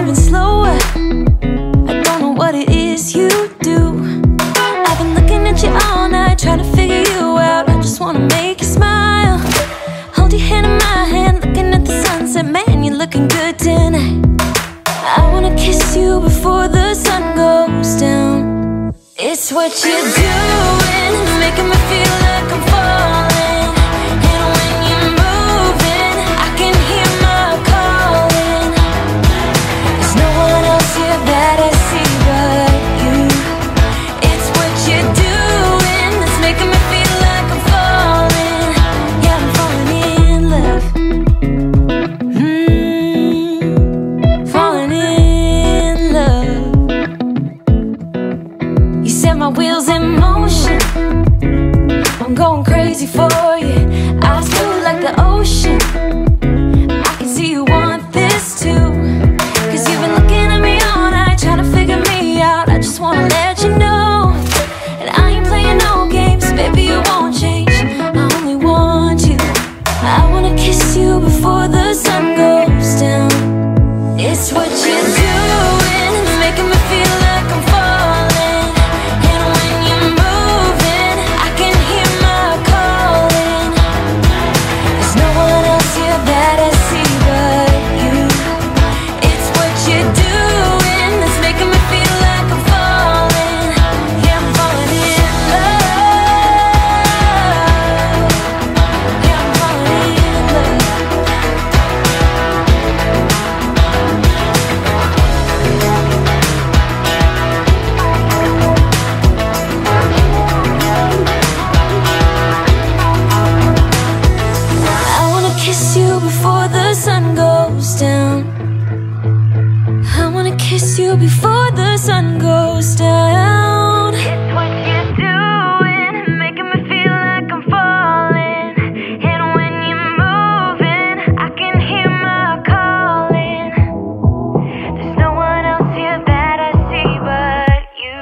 moving slower. I don't know what it is you do. I've been looking at you all night, trying to figure you out. I just wanna make you smile. Hold your hand in my hand, looking at the sunset. Man, you're looking good tonight. I wanna kiss you before the sun goes down. It's what you're doing, it's making me feel like I'm falling. And when you're moving, I can hear my calling. There's no one else here that I see but you. It's what you're doing, it's making me feel like I'm falling. Yeah, I'm falling in love. Falling in love. You set my wheels in motion. I'm going crazy for you. Eyes blue like the ocean. I can see you want this too. Cause you've been looking at me all night, trying to figure me out. I just wanna let you know. And I ain't playing no games, baby, you won't change. I only want you. I wanna kiss you before the sun goes down. It's what you're doing, it's making me feel like I'm falling. And when you're moving, I can hear my calling. There's no one else here that I see but you. It's what you're doing, it's making me feel like I'm falling. Yeah, I'm falling in love. Yeah, I'm falling in love. I wanna kiss you before the sun goes down. I wanna kiss you before the sun goes down. It's what you're doing, making me feel like I'm falling. And when you're moving, I can hear my calling. There's no one else here that I see but you.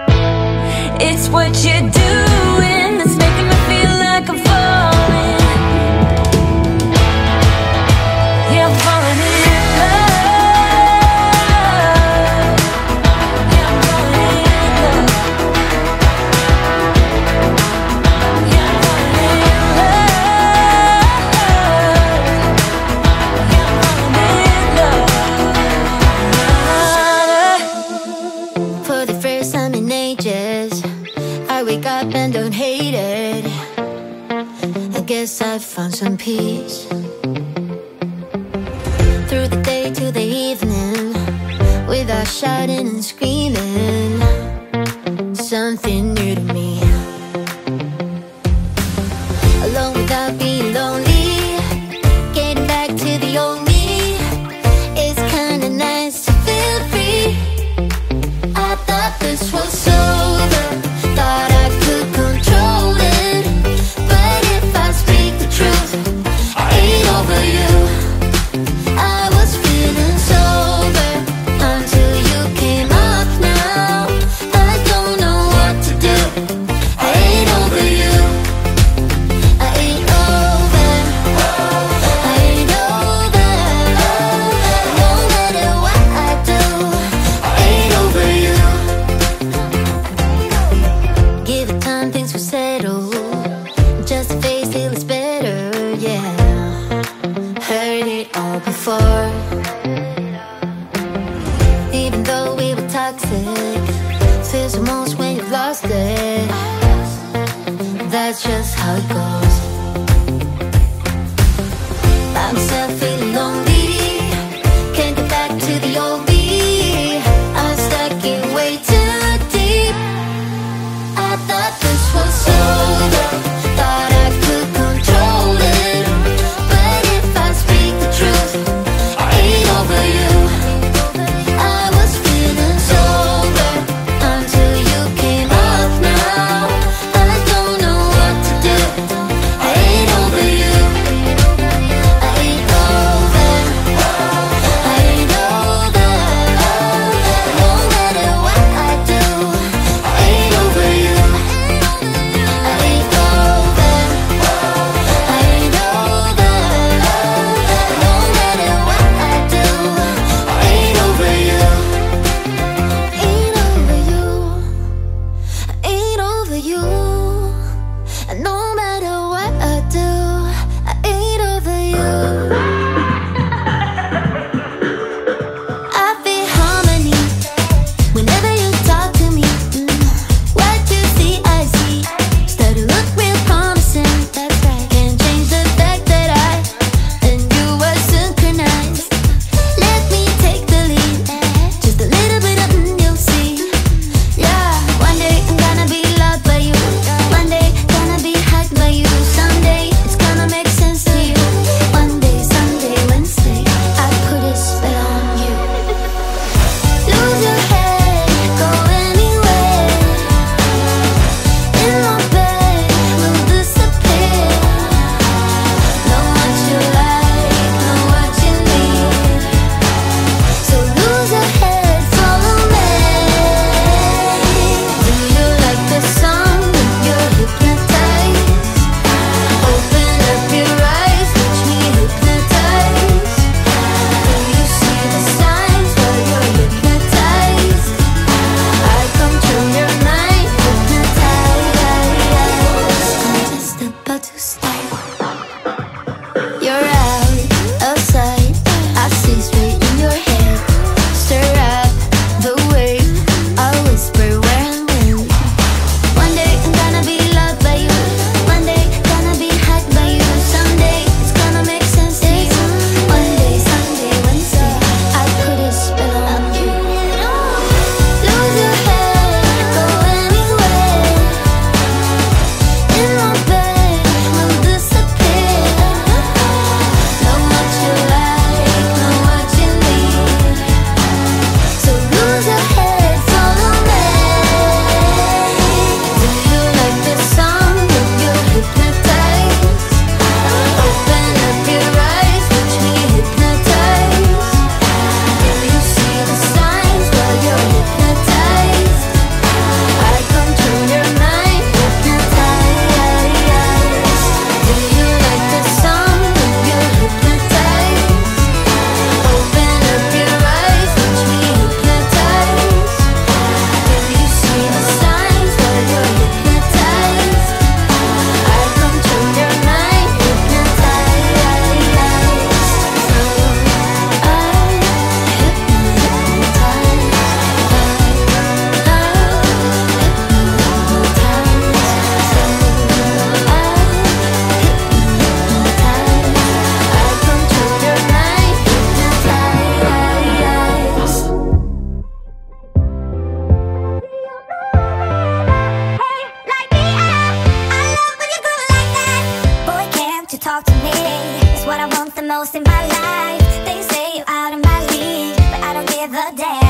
It's what you're doing, it's making me feel like I'm falling. Yeah, I'm falling in love. Yeah, I'm falling in love. Yeah, I'm falling in love. Yeah, I'm falling in love. For the first time in ages, I wake up and don't hate it. I guess I found some peace. Through the day to the evening, without shouting and screaming, something new to me. Alone without being lonely, getting back to the old me. It's kinda nice to feel free. I thought this was over, thought I could control it. But if I speak the truth, I ain't over you. I was feeling sober until you came up now. I don't know what to do. I ain't over you. I ain't over. I ain't over. No matter what I do, I ain't over you. Give it time, things will settle. Just a face till it's better, yeah. Heard it all before. Even though we were toxic, feels the most when you've lost it. That's just how it goes. By myself feeling lonely, can't get back to the old me. I'm stuck in way too deep. I thought this was over, thought I could control it. But if I speak the truth, I ain't over you. I was feeling sober until you came up now. I don't know what to do. the day.